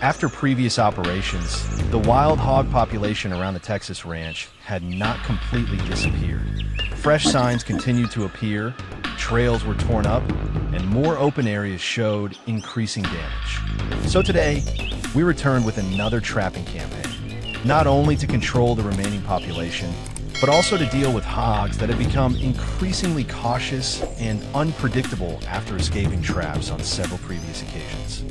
After previous operations, the wild hog population around the Texas ranch had not completely disappeared. Fresh signs continued to appear, trails were torn up, and more open areas showed increasing damage. So today, we returned with another trapping campaign, not only to control the remaining population, but also to deal with hogs that had become increasingly cautious and unpredictable after escaping traps on several previous occasions.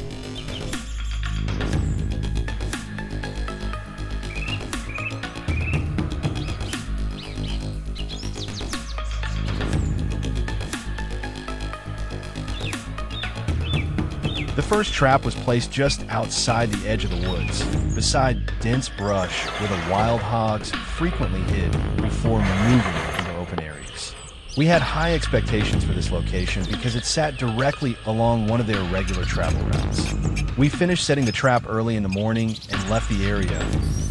The first trap was placed just outside the edge of the woods, beside dense brush where the wild hogs frequently hid before moving into open areas. We had high expectations for this location because it sat directly along one of their regular travel routes. We finished setting the trap early in the morning and left the area,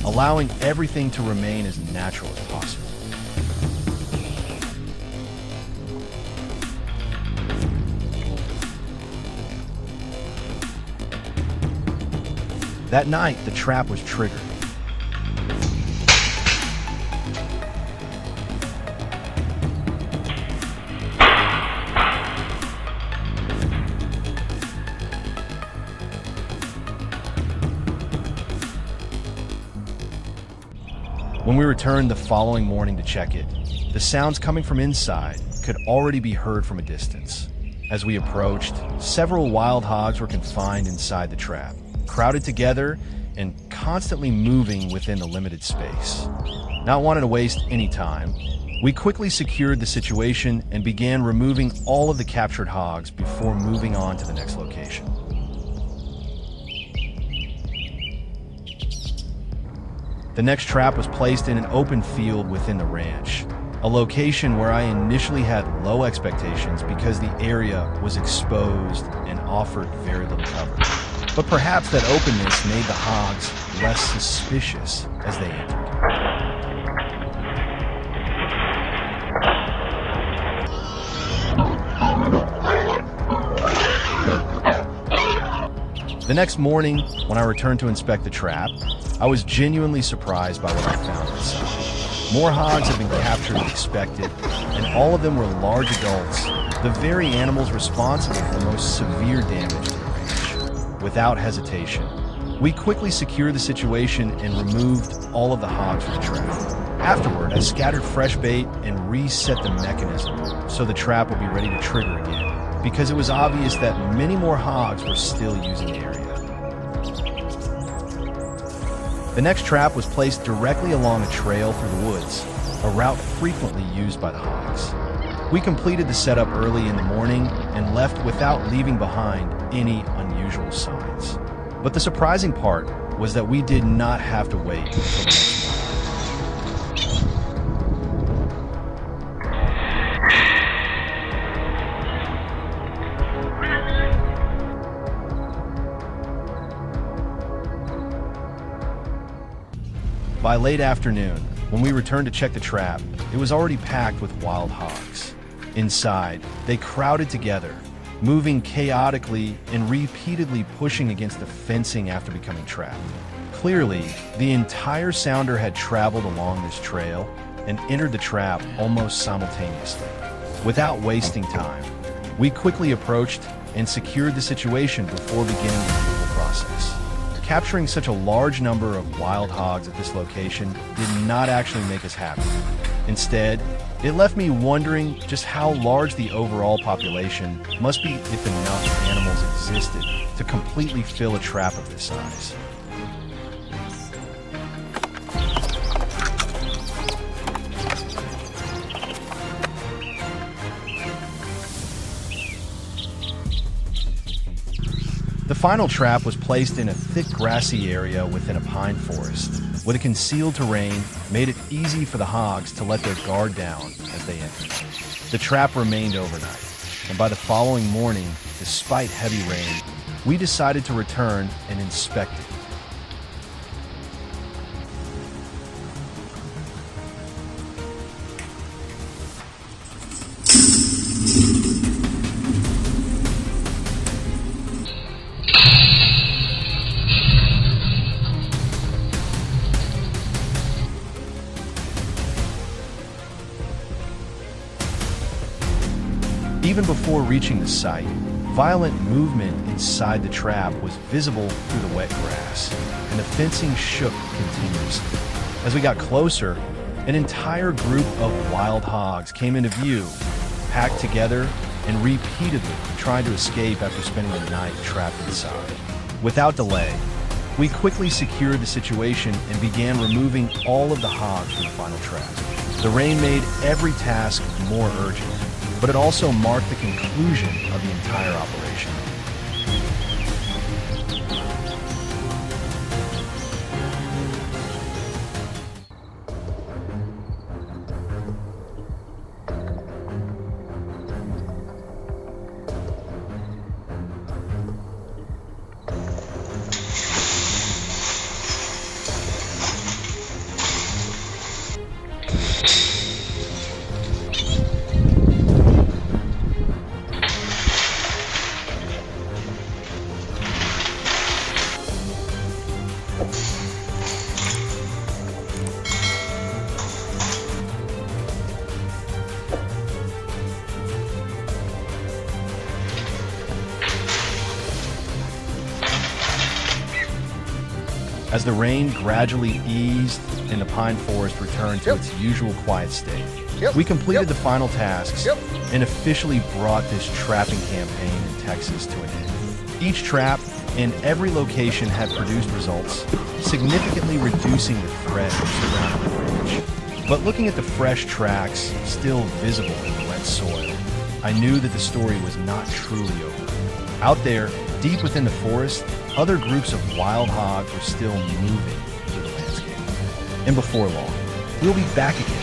allowing everything to remain as natural as possible. That night, the trap was triggered. When we returned the following morning to check it, the sounds coming from inside could already be heard from a distance. As we approached, several wild hogs were confined inside the trap, crowded together and constantly moving within the limited space. Not wanting to waste any time, we quickly secured the situation and began removing all of the captured hogs before moving on to the next location. The next trap was placed in an open field within the ranch, a location where I initially had low expectations because the area was exposed and offered very little cover. But perhaps that openness made the hogs less suspicious as they entered. The next morning, when I returned to inspect the trap, I was genuinely surprised by what I found inside. More hogs had been captured than expected, and all of them were large adults, the very animals responsible for the most severe damage to the ranch. Without hesitation, we quickly secured the situation and removed all of the hogs from the trap. Afterward, I scattered fresh bait and reset the mechanism so the trap would be ready to trigger again, because it was obvious that many more hogs were still using the area. The next trap was placed directly along a trail through the woods, a route frequently used by the hogs. We completed the setup early in the morning and left without leaving behind any unusual signs. But the surprising part was that we did not have to wait until the next morning. By late afternoon, when we returned to check the trap, it was already packed with wild hogs. Inside, they crowded together, moving chaotically and repeatedly pushing against the fencing after becoming trapped. Clearly, the entire sounder had traveled along this trail and entered the trap almost simultaneously. Without wasting time, we quickly approached and secured the situation before beginning the removal process. Capturing such a large number of wild hogs at this location did not actually make us happy. Instead, it left me wondering just how large the overall population must be if enough animals existed to completely fill a trap of this size. The final trap was placed in a thick grassy area within a pine forest, with a concealed terrain made it easy for the hogs to let their guard down as they entered. The trap remained overnight, and by the following morning, despite heavy rain, we decided to return and inspect it. Even before reaching the site, violent movement inside the trap was visible through the wet grass, and the fencing shook continuously. As we got closer, an entire group of wild hogs came into view, packed together and repeatedly tried to escape after spending the night trapped inside. Without delay, we quickly secured the situation and began removing all of the hogs from the final trap. The rain made every task more urgent, but it also marked the conclusion of the entire operation. As the rain gradually eased and the pine forest returned to its usual quiet state, we completed the final tasks and officially brought this trapping campaign in Texas to an end. Each trap and every location had produced results, significantly reducing the threat surrounding the ranch. But looking at the fresh tracks still visible in the wet soil, I knew that the story was not truly over. Out there, deep within the forest, other groups of wild hogs were still moving through the landscape. And before long, we'll be back again.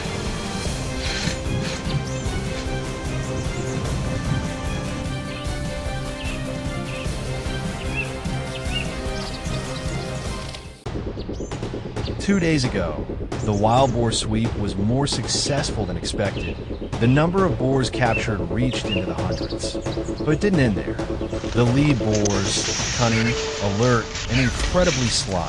Two days ago, the wild boar sweep was more successful than expected. The number of boars captured reached into the hundreds. But it didn't end there. The lead boars, cunning, alert, and incredibly sly,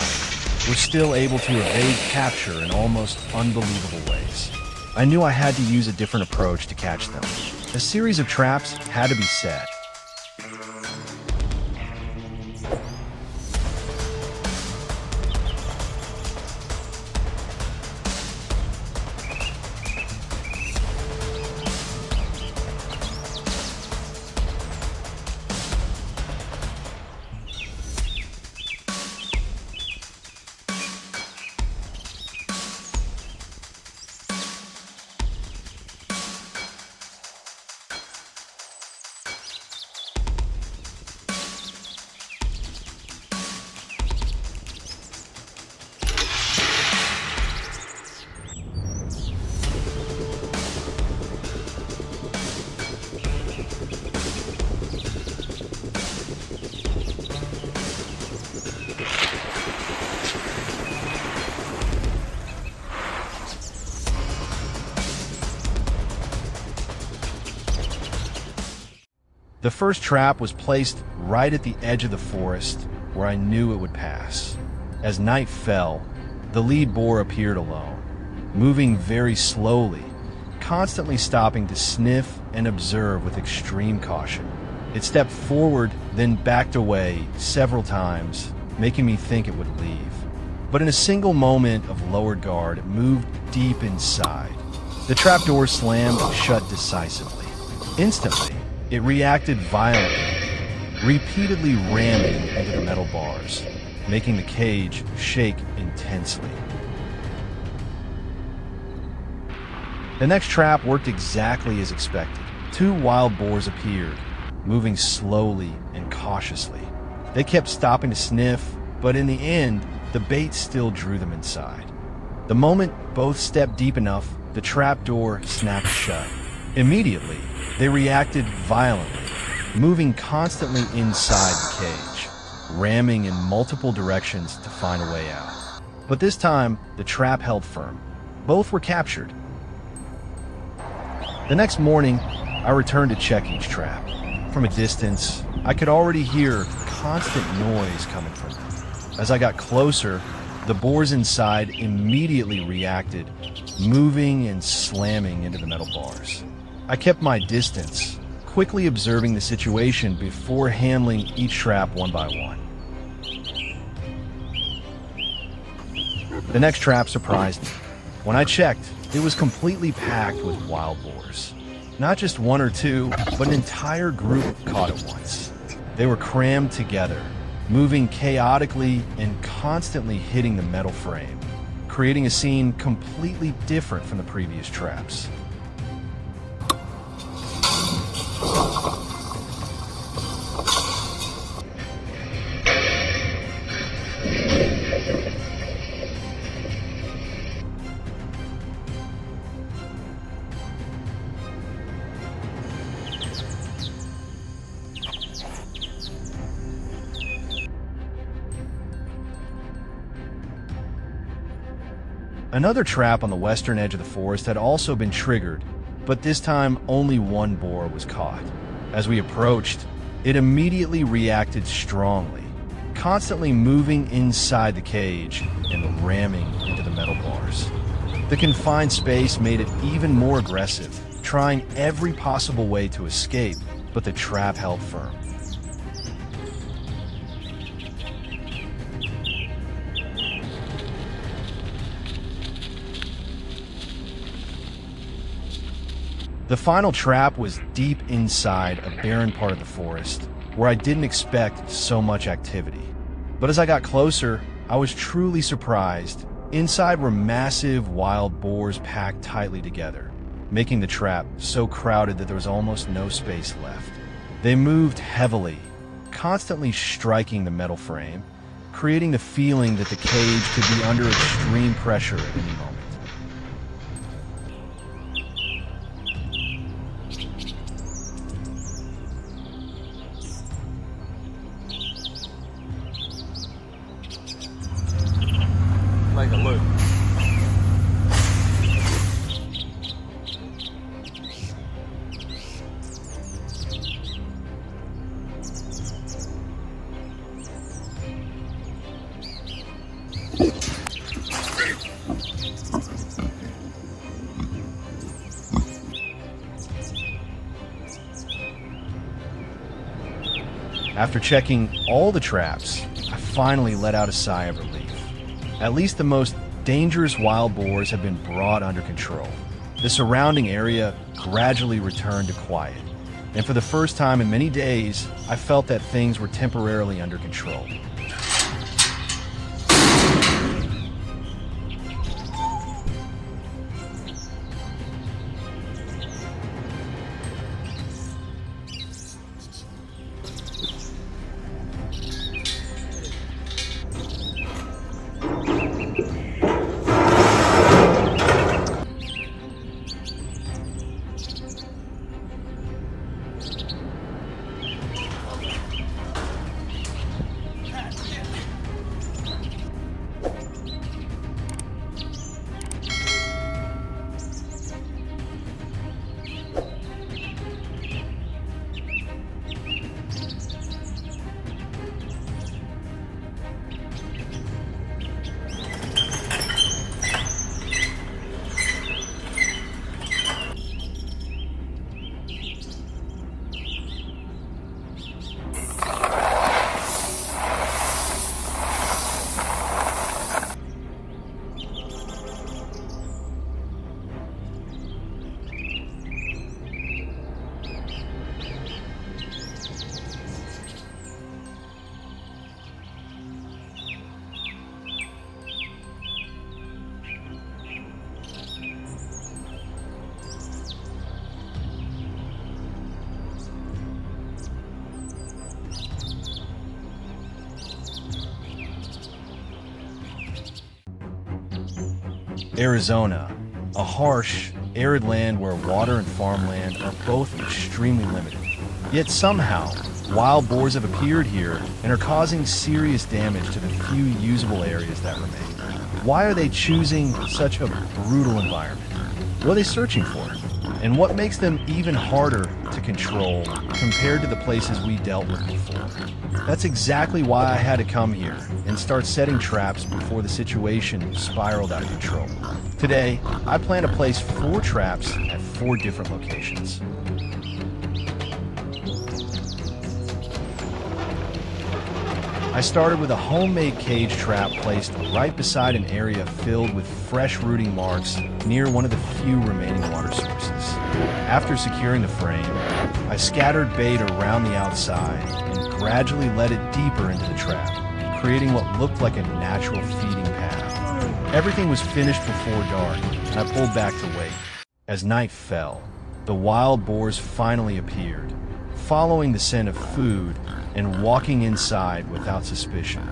were still able to evade capture in almost unbelievable ways. I knew I had to use a different approach to catch them. A series of traps had to be set. The first trap was placed right at the edge of the forest where I knew it would pass. As night fell, the lead boar appeared alone, moving very slowly, constantly stopping to sniff and observe with extreme caution. It stepped forward, then backed away several times, making me think it would leave. But in a single moment of lowered guard, it moved deep inside. The trapdoor slammed shut decisively. Instantly, it reacted violently, repeatedly ramming into the metal bars, making the cage shake intensely. The next trap worked exactly as expected. Two wild boars appeared, moving slowly and cautiously. They kept stopping to sniff, but in the end, the bait still drew them inside. The moment both stepped deep enough, the trapdoor snapped shut. Immediately, they reacted violently, moving constantly inside the cage, ramming in multiple directions to find a way out. But this time, the trap held firm. Both were captured. The next morning, I returned to check each trap. From a distance, I could already hear constant noise coming from them. As I got closer, the boars inside immediately reacted, moving and slamming into the metal bars. I kept my distance, quickly observing the situation before handling each trap one by one. The next trap surprised me. When I checked, it was completely packed with wild boars. Not just one or two, but an entire group caught at once. They were crammed together, moving chaotically and constantly hitting the metal frame, creating a scene completely different from the previous traps. Another trap on the western edge of the forest had also been triggered, but this time only one boar was caught. As we approached, it immediately reacted strongly, constantly moving inside the cage and ramming into the metal bars. The confined space made it even more aggressive, trying every possible way to escape, but the trap held firm. The final trap was deep inside a barren part of the forest, where I didn't expect so much activity. But as I got closer, I was truly surprised. Inside were massive wild boars packed tightly together, making the trap so crowded that there was almost no space left. They moved heavily, constantly striking the metal frame, creating the feeling that the cage could be under extreme pressure at any moment. Make a loop. After checking all the traps, I finally let out a sigh of relief. At least the most dangerous wild boars have been brought under control. The surrounding area gradually returned to quiet, and for the first time in many days, I felt that things were temporarily under control. Arizona, a harsh, arid land where water and farmland are both extremely limited. Yet somehow, wild boars have appeared here and are causing serious damage to the few usable areas that remain. Why are they choosing such a brutal environment? What are they searching for? And what makes them even harder to control compared to the places we dealt with before? That's exactly why I had to come here and start setting traps before the situation spiraled out of control. Today, I plan to place 4 traps at 4 different locations. I started with a homemade cage trap placed right beside an area filled with fresh rooting marks near one of the few remaining water sources. After securing the frame, I scattered bait around the outside and gradually led it deeper into the trap, creating what looked like a natural feeding path. Everything was finished before dark, and I pulled back to wait. As night fell, the wild boars finally appeared, following the scent of food and walking inside without suspicion.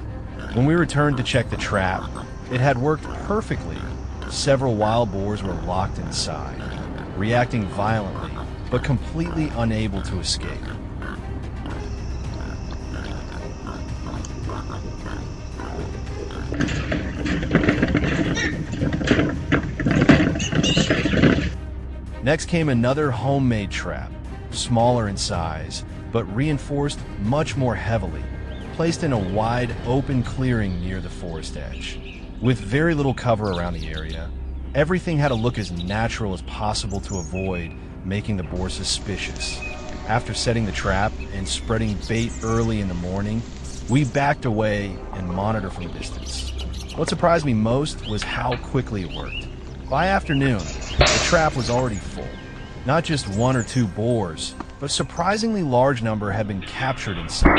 When we returned to check the trap, it had worked perfectly. Several wild boars were locked inside, reacting violently, but completely unable to escape. Next came another homemade trap, smaller in size, but reinforced much more heavily, placed in a wide, open clearing near the forest edge. With very little cover around the area, everything had to look as natural as possible to avoid making the boar suspicious. After setting the trap and spreading bait early in the morning, we backed away and monitored from a distance. What surprised me most was how quickly it worked. By afternoon, the trap was already full. Not just one or two boars, but a surprisingly large number had been captured inside,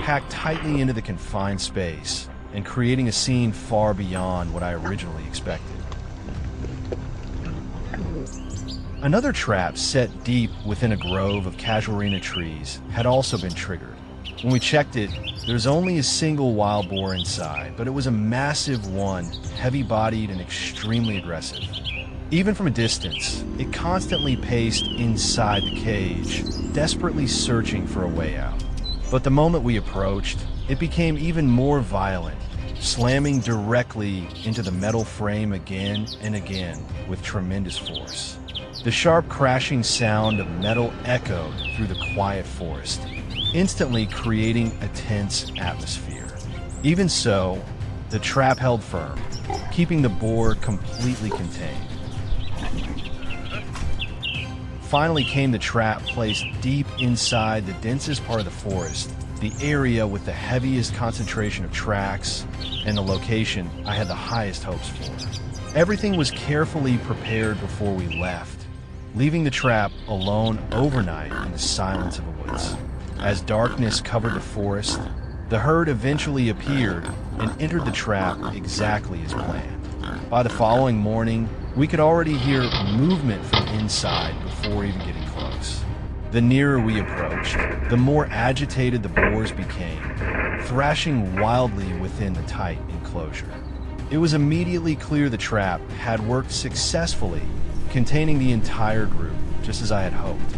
packed tightly into the confined space, and creating a scene far beyond what I originally expected. Another trap set deep within a grove of casuarina trees had also been triggered. When we checked it, there's only a single wild boar inside, but it was a massive one, heavy-bodied and extremely aggressive. Even from a distance, it constantly paced inside the cage, desperately searching for a way out. But the moment we approached, it became even more violent, slamming directly into the metal frame again and again with tremendous force. The sharp crashing sound of metal echoed through the quiet forest, instantly creating a tense atmosphere. Even so, the trap held firm, keeping the boar completely contained. Finally came the trap placed deep inside the densest part of the forest, the area with the heaviest concentration of tracks, and the location I had the highest hopes for. Everything was carefully prepared before we left, leaving the trap alone overnight in the silence of the woods. As darkness covered the forest, the herd eventually appeared and entered the trap exactly as planned. By the following morning, we could already hear movement from inside before even getting close. The nearer we approached, the more agitated the boars became, thrashing wildly within the tight enclosure. It was immediately clear the trap had worked successfully, containing the entire group, just as I had hoped.